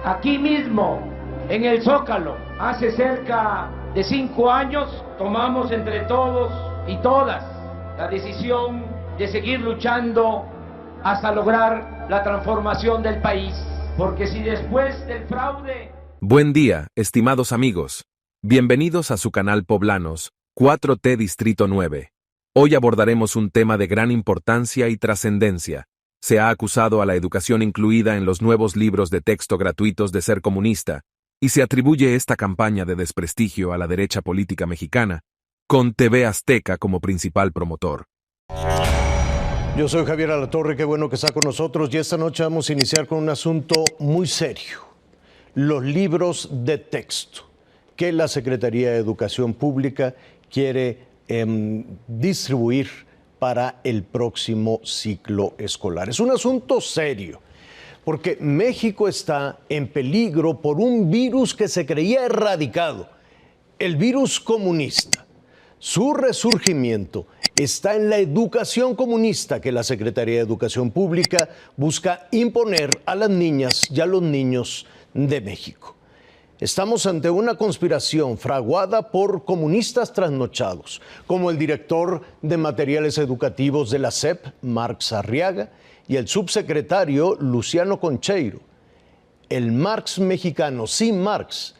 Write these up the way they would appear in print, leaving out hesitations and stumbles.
Aquí mismo, en el Zócalo, hace cerca de 5 años, tomamos entre todos y todas la decisión de seguir luchando hasta lograr la transformación del país. Porque si después del fraude... Buen día, estimados amigos. Bienvenidos a su canal Poblanos, 4T Distrito 9. Hoy abordaremos un tema de gran importancia y trascendencia. Se ha acusado a la educación incluida en los nuevos libros de texto gratuitos de ser comunista, y se atribuye esta campaña de desprestigio a la derecha política mexicana, con TV Azteca como principal promotor. Yo soy Javier Alatorre, qué bueno que está con nosotros, y esta noche vamos a iniciar con un asunto muy serio: los libros de texto que la Secretaría de Educación Pública quiere distribuir para el próximo ciclo escolar. Es un asunto serio, porque México está en peligro por un virus que se creía erradicado, el virus comunista. Su resurgimiento está en la educación comunista que la Secretaría de Educación Pública busca imponer a las niñas y a los niños de México. Estamos ante una conspiración fraguada por comunistas trasnochados, como el director de materiales educativos de la SEP, Marx Arriaga, y el subsecretario Luciano Concheiro. El Marx mexicano, sin Marx,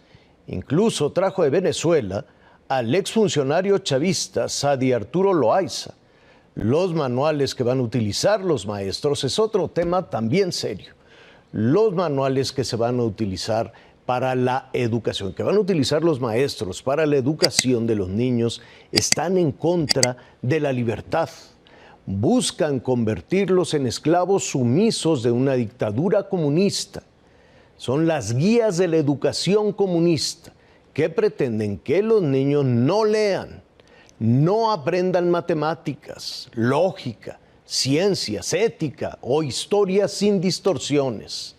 incluso trajo de Venezuela al exfuncionario chavista Sadi Arturo Loaiza. Los manuales que van a utilizar los maestros es otro tema también serio. Los manuales que se van a utilizar para la educación, que van a utilizar los maestros para la educación de los niños, están en contra de la libertad. Buscan convertirlos en esclavos sumisos de una dictadura comunista. Son las guías de la educación comunista que pretenden que los niños no lean, no aprendan matemáticas, lógica, ciencias, ética o historia sin distorsiones.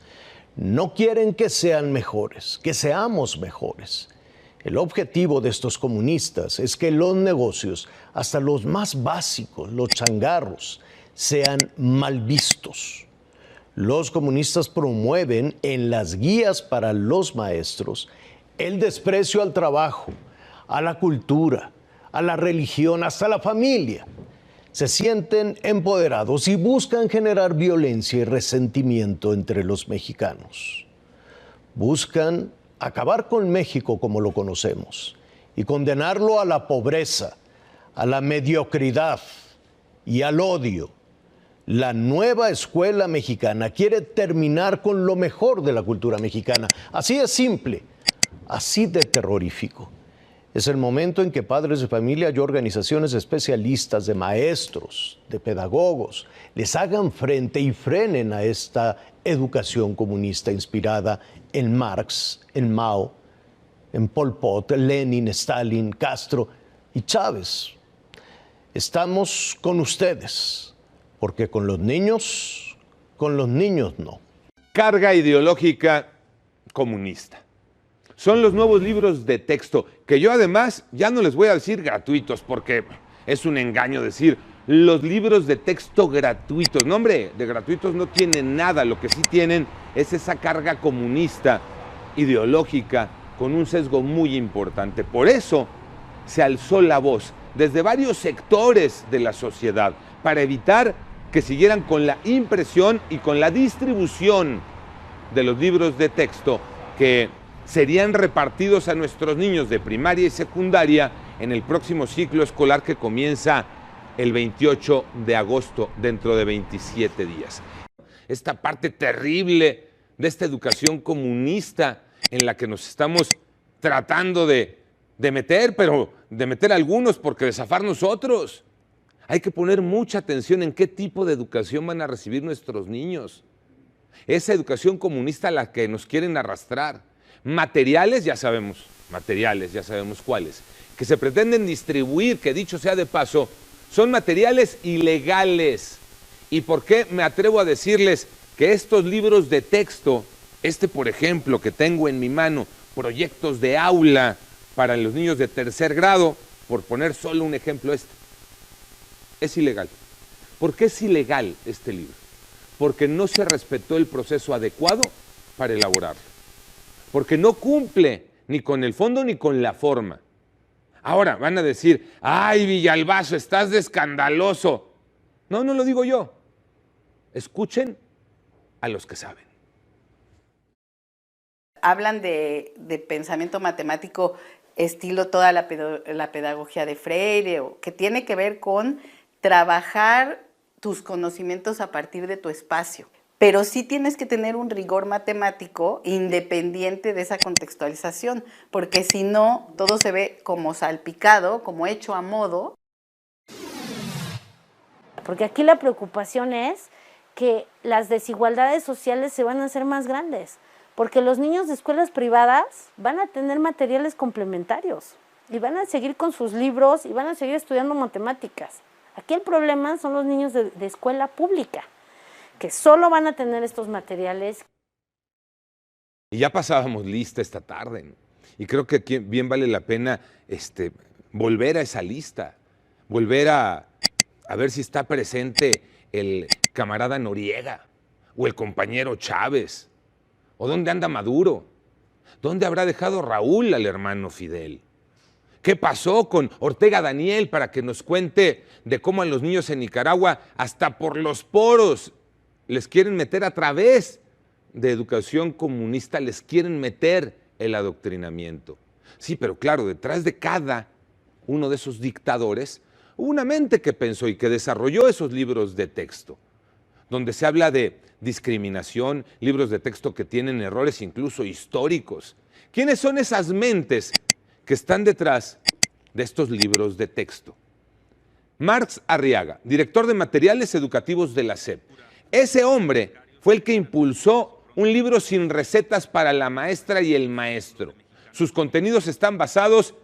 No quieren que sean mejores, que seamos mejores. El objetivo de estos comunistas es que los negocios, hasta los más básicos, los changarros, sean mal vistos. Los comunistas promueven en las guías para los maestros el desprecio al trabajo, a la cultura, a la religión, hasta la familia. Se sienten empoderados y buscan generar violencia y resentimiento entre los mexicanos. Buscan acabar con México como lo conocemos y condenarlo a la pobreza, a la mediocridad y al odio. La nueva escuela mexicana quiere terminar con lo mejor de la cultura mexicana. Así de simple, así de terrorífico. Es el momento en que padres de familia y organizaciones especialistas de maestros, de pedagogos, les hagan frente y frenen a esta educación comunista inspirada en Marx, en Mao, en Pol Pot, Lenin, Stalin, Castro y Chávez. Estamos con ustedes, porque con los niños no. Carga ideológica comunista. Son los nuevos libros de texto, que yo además ya no les voy a decir gratuitos, porque es un engaño decir los libros de texto gratuitos. No, hombre, de gratuitos no tienen nada, lo que sí tienen es esa carga comunista, ideológica, con un sesgo muy importante. Por eso se alzó la voz desde varios sectores de la sociedad, para evitar que siguieran con la impresión y con la distribución de los libros de texto que serían repartidos a nuestros niños de primaria y secundaria en el próximo ciclo escolar que comienza el 28 de agosto, dentro de 27 días. Esta parte terrible de esta educación comunista en la que nos estamos tratando de meter, pero de meter algunos porque de zafar nosotros. Hay que poner mucha atención en qué tipo de educación van a recibir nuestros niños. Esa educación comunista a la que nos quieren arrastrar. Materiales ya sabemos cuáles, que se pretenden distribuir, que dicho sea de paso, son materiales ilegales. ¿Y por qué me atrevo a decirles que estos libros de texto, por ejemplo, que tengo en mi mano, proyectos de aula para los niños de 3er grado, por poner solo un ejemplo, es ilegal? ¿Por qué es ilegal este libro? Porque no se respetó el proceso adecuado para elaborarlo. porque no cumple ni con el fondo ni con la forma. Ahora van a decir, ay, Villalbazo, estás de escandaloso. No, no lo digo yo. Escuchen a los que saben. Hablan de pensamiento matemático estilo toda la pedagogía de Freire, o que tiene que ver con trabajar tus conocimientos a partir de tu espacio. Pero sí tienes que tener un rigor matemático independiente de esa contextualización, porque si no, todo se ve como salpicado, como hecho a modo. Porque aquí la preocupación es que las desigualdades sociales se van a hacer más grandes, porque los niños de escuelas privadas van a tener materiales complementarios y van a seguir con sus libros y van a seguir estudiando matemáticas. Aquí el problema son los niños de escuela pública, que solo van a tener estos materiales. Y ya pasábamos lista esta tarde, ¿no? Y creo que aquí bien vale la pena volver a esa lista, volver a ver si está presente el camarada Noriega o el compañero Chávez, o dónde anda Maduro, dónde habrá dejado Raúl al hermano Fidel. ¿Qué pasó con Ortega Daniel para que nos cuente de cómo a los niños en Nicaragua hasta por los poros les quieren meter a través de educación comunista, les quieren meter el adoctrinamiento? Sí, pero claro, detrás de cada uno de esos dictadores hubo una mente que pensó y que desarrolló esos libros de texto, donde se habla de discriminación, libros de texto que tienen errores incluso históricos. ¿Quiénes son esas mentes que están detrás de estos libros de texto? Marx Arriaga, director de materiales educativos de la SEP. Ese hombre fue el que impulsó un libro sin recetas para la maestra y el maestro. Sus contenidos están basados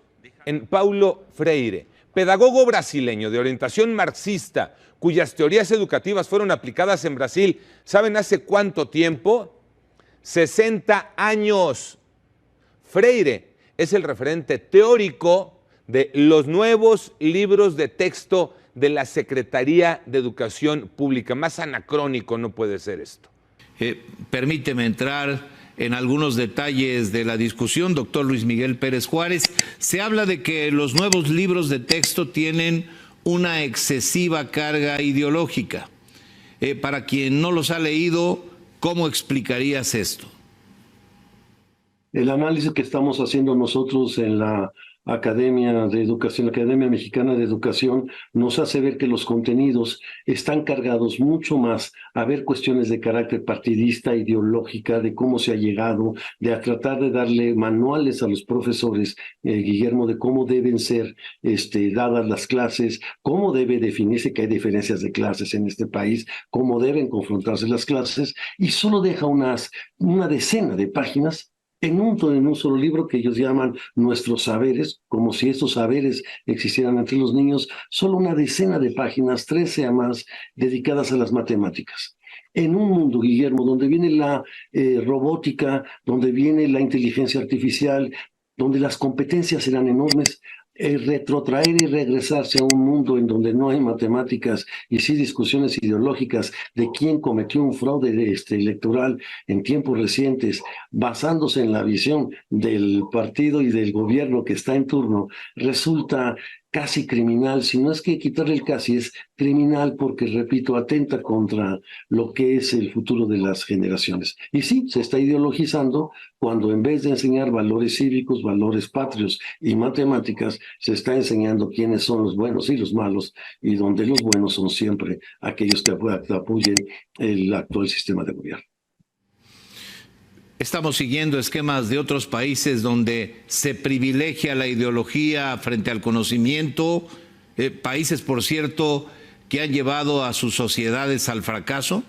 en Paulo Freire, pedagogo brasileño de orientación marxista, cuyas teorías educativas fueron aplicadas en Brasil. ¿Saben hace cuánto tiempo? 60 años. Freire es el referente teórico de los nuevos libros de texto de la Secretaría de Educación Pública. Más anacrónico no puede ser esto. Permíteme entrar en algunos detalles de la discusión, doctor Luis Miguel Pérez Juárez. Se habla de que los nuevos libros de texto tienen una excesiva carga ideológica. Para quien no los ha leído, ¿cómo explicarías esto? El análisis que estamos haciendo nosotros en la Academia de Educación, la Academia Mexicana de Educación, nos hace ver que los contenidos están cargados mucho más a ver cuestiones de carácter partidista, ideológica, de cómo se ha llegado, de a tratar de darle manuales a los profesores, Guillermo, de cómo deben ser dadas las clases, cómo debe definirse que hay diferencias de clases en este país, cómo deben confrontarse las clases, y solo deja una decena de páginas en un solo libro que ellos llaman Nuestros Saberes, como si estos saberes existieran entre los niños, solo una decena de páginas, 13 a más, dedicadas a las matemáticas. En un mundo, Guillermo, donde viene la robótica, donde viene la inteligencia artificial, donde las competencias serán enormes, retrotraer y regresarse a un mundo en donde no hay matemáticas y sí discusiones ideológicas de quién cometió un fraude electoral en tiempos recientes, basándose en la visión del partido y del gobierno que está en turno, resulta casi criminal. Si no es que quitarle el casi, es criminal porque, repito, atenta contra lo que es el futuro de las generaciones. Y sí, se está ideologizando cuando en vez de enseñar valores cívicos, valores patrios y matemáticas, se está enseñando quiénes son los buenos y los malos, y donde los buenos son siempre aquellos que apoyen el actual sistema de gobierno. Estamos siguiendo esquemas de otros países donde se privilegia la ideología frente al conocimiento, países, por cierto, que han llevado a sus sociedades al fracaso.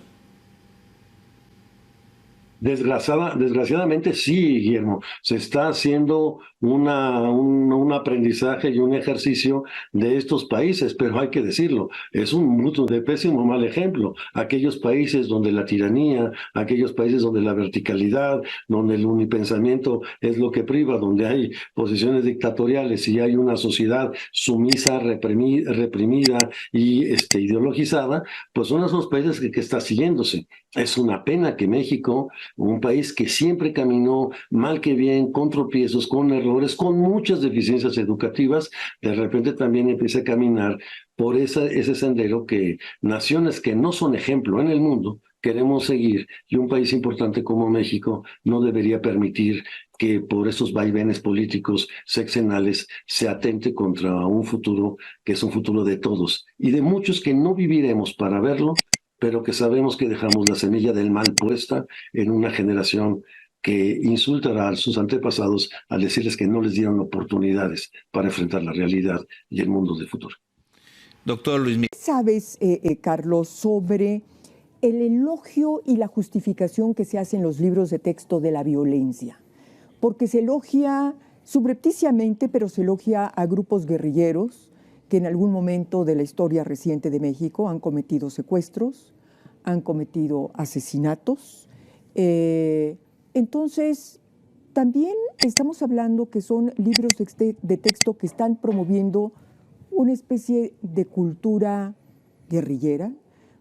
Desgraciadamente sí, Guillermo. Se está haciendo un aprendizaje y un ejercicio de estos países, pero hay que decirlo, es un de pésimo mal ejemplo. Aquellos países donde la tiranía, aquellos países donde la verticalidad, donde el unipensamiento es lo que priva, donde hay posiciones dictatoriales y hay una sociedad sumisa, reprimida y ideologizada, pues son esos países que está siguiéndose. Es una pena que México un país que siempre caminó mal que bien, con tropiezos, con errores, con muchas deficiencias educativas, de repente también empieza a caminar por ese sendero que naciones que no son ejemplo en el mundo queremos seguir, y un país importante como México no debería permitir que por esos vaivenes políticos sexenales se atente contra un futuro que es un futuro de todos y de muchos que no viviremos para verlo, pero que sabemos que dejamos la semilla del mal puesta en una generación que insultará a sus antepasados al decirles que no les dieron oportunidades para enfrentar la realidad y el mundo del futuro. Doctor Luis Miguel. ¿Qué sabes, Carlos, sobre el elogio y la justificación que se hace en los libros de texto de la violencia? Porque se elogia subrepticiamente, pero se elogia a grupos guerrilleros que en algún momento de la historia reciente de México han cometido secuestros, han cometido asesinatos. Entonces, también estamos hablando que son libros de texto que están promoviendo una especie de cultura guerrillera,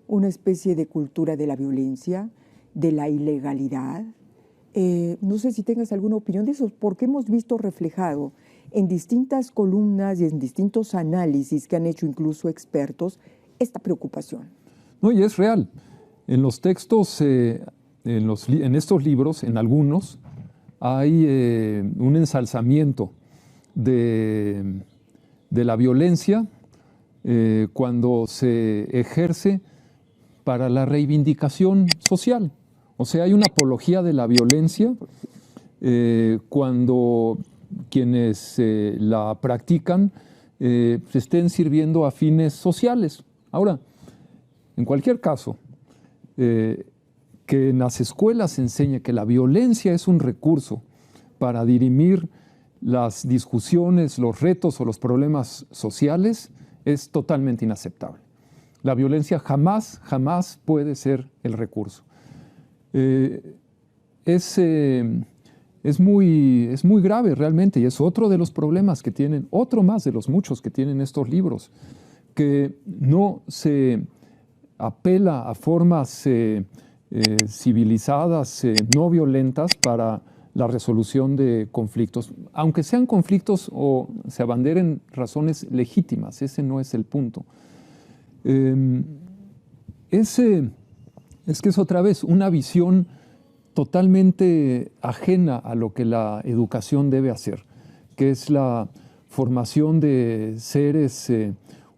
una especie de cultura de la violencia, de la ilegalidad. No sé si tengas alguna opinión de eso, porque hemos visto reflejado en distintas columnas y en distintos análisis que han hecho incluso expertos esta preocupación. No, y es real. En los textos, en estos libros, en algunos, hay un ensalzamiento de la violencia cuando se ejerce para la reivindicación social. O sea, hay una apología de la violencia cuando quienes la practican se estén sirviendo a fines sociales. Ahora, en cualquier caso, que en las escuelas se enseñe que la violencia es un recurso para dirimir las discusiones, los retos o los problemas sociales, es totalmente inaceptable. La violencia jamás puede ser el recurso. Es muy grave realmente, y es otro de los problemas que tienen, otro más de los muchos que tienen estos libros, que no se apela a formas civilizadas, no violentas para la resolución de conflictos, aunque sean conflictos o se abanderen razones legítimas, ese no es el punto. Es que es otra vez una visión totalmente ajena a lo que la educación debe hacer, que es la formación de seres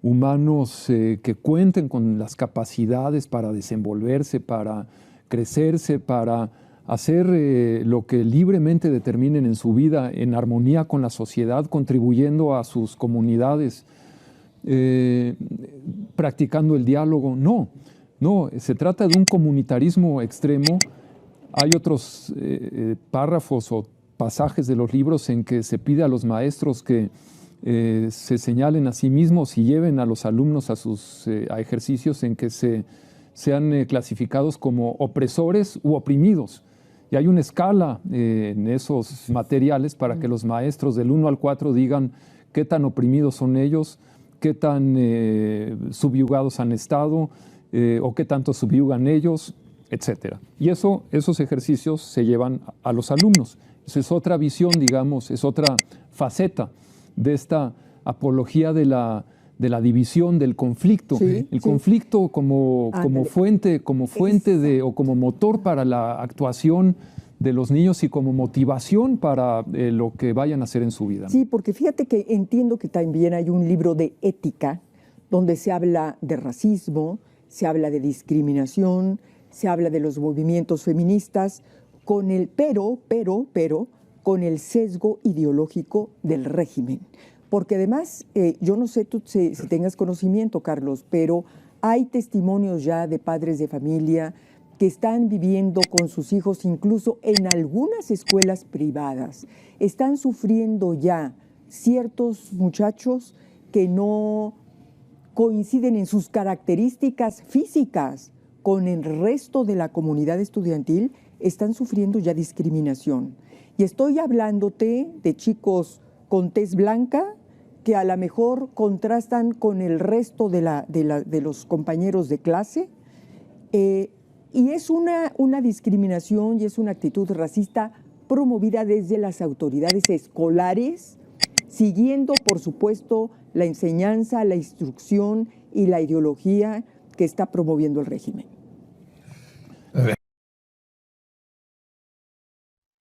humanos que cuenten con las capacidades para desenvolverse, para crecerse, para hacer lo que libremente determinen en su vida en armonía con la sociedad, contribuyendo a sus comunidades, practicando el diálogo. No, se trata de un comunitarismo extremo. Hay otros párrafos o pasajes de los libros en que se pide a los maestros que se señalen a sí mismos y lleven a los alumnos a ejercicios en que sean clasificados como opresores u oprimidos. Y hay una escala en esos materiales para que los maestros del 1 al 4 digan qué tan oprimidos son ellos, qué tan subyugados han estado o qué tanto subyugan ellos, etc. Y esos ejercicios se llevan a los alumnos. Esa es otra visión, digamos, es otra faceta de esta apología de la división, del conflicto. Sí, el conflicto como fuente o como motor para la actuación de los niños y como motivación para lo que vayan a hacer en su vida, ¿no? Sí, porque fíjate que entiendo que también hay un libro de ética donde se habla de racismo, se habla de discriminación, se habla de los movimientos feministas, pero con el sesgo ideológico del régimen. Porque además, yo no sé tú si tengas conocimiento, Carlos, pero hay testimonios ya de padres de familia que están viviendo con sus hijos, incluso en algunas escuelas privadas. Están sufriendo ya ciertos muchachos que no coinciden en sus características físicas con el resto de la comunidad estudiantil, están sufriendo ya discriminación. Y estoy hablándote de chicos con tez blanca que a lo mejor contrastan con el resto de los compañeros de clase, Y es una discriminación y es una actitud racista promovida desde las autoridades escolares, siguiendo, por supuesto, la enseñanza, la instrucción y la ideología que está promoviendo el régimen.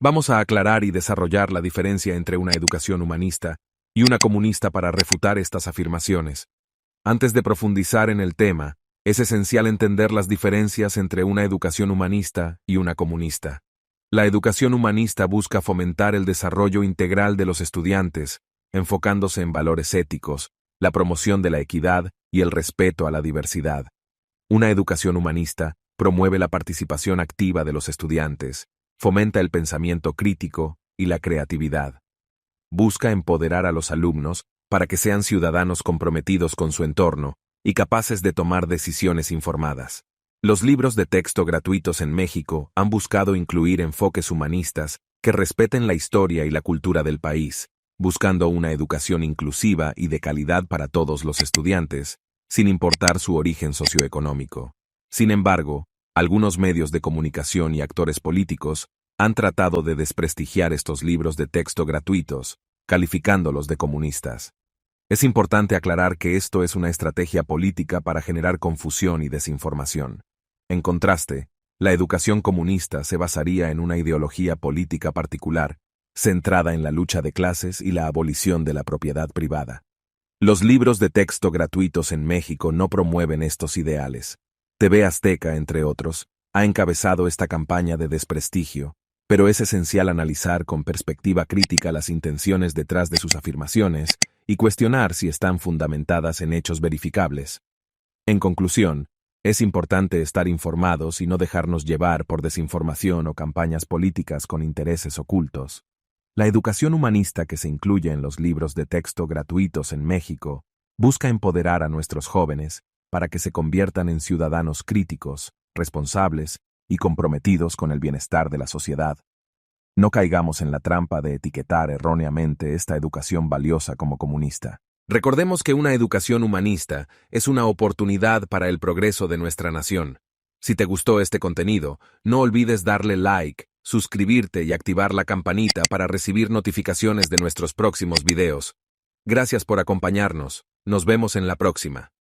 Vamos a aclarar y desarrollar la diferencia entre una educación humanista y una comunista para refutar estas afirmaciones. Antes de profundizar en el tema, es esencial entender las diferencias entre una educación humanista y una comunista. La educación humanista busca fomentar el desarrollo integral de los estudiantes, enfocándose en valores éticos, la promoción de la equidad y el respeto a la diversidad. Una educación humanista promueve la participación activa de los estudiantes, fomenta el pensamiento crítico y la creatividad. Busca empoderar a los alumnos para que sean ciudadanos comprometidos con su entorno y capaces de tomar decisiones informadas. Los libros de texto gratuitos en México han buscado incluir enfoques humanistas que respeten la historia y la cultura del país, buscando una educación inclusiva y de calidad para todos los estudiantes, sin importar su origen socioeconómico. Sin embargo, algunos medios de comunicación y actores políticos han tratado de desprestigiar estos libros de texto gratuitos, calificándolos de comunistas. Es importante aclarar que esto es una estrategia política para generar confusión y desinformación. En contraste, la educación comunista se basaría en una ideología política particular, centrada en la lucha de clases y la abolición de la propiedad privada. Los libros de texto gratuitos en México no promueven estos ideales. TV Azteca, entre otros, ha encabezado esta campaña de desprestigio, pero es esencial analizar con perspectiva crítica las intenciones detrás de sus afirmaciones y cuestionar si están fundamentadas en hechos verificables. En conclusión, es importante estar informados y no dejarnos llevar por desinformación o campañas políticas con intereses ocultos. La educación humanista que se incluye en los libros de texto gratuitos en México busca empoderar a nuestros jóvenes para que se conviertan en ciudadanos críticos, responsables y comprometidos con el bienestar de la sociedad. No caigamos en la trampa de etiquetar erróneamente esta educación valiosa como comunista. Recordemos que una educación humanista es una oportunidad para el progreso de nuestra nación. Si te gustó este contenido, no olvides darle like, suscribirte y activar la campanita para recibir notificaciones de nuestros próximos videos. Gracias por acompañarnos. Nos vemos en la próxima.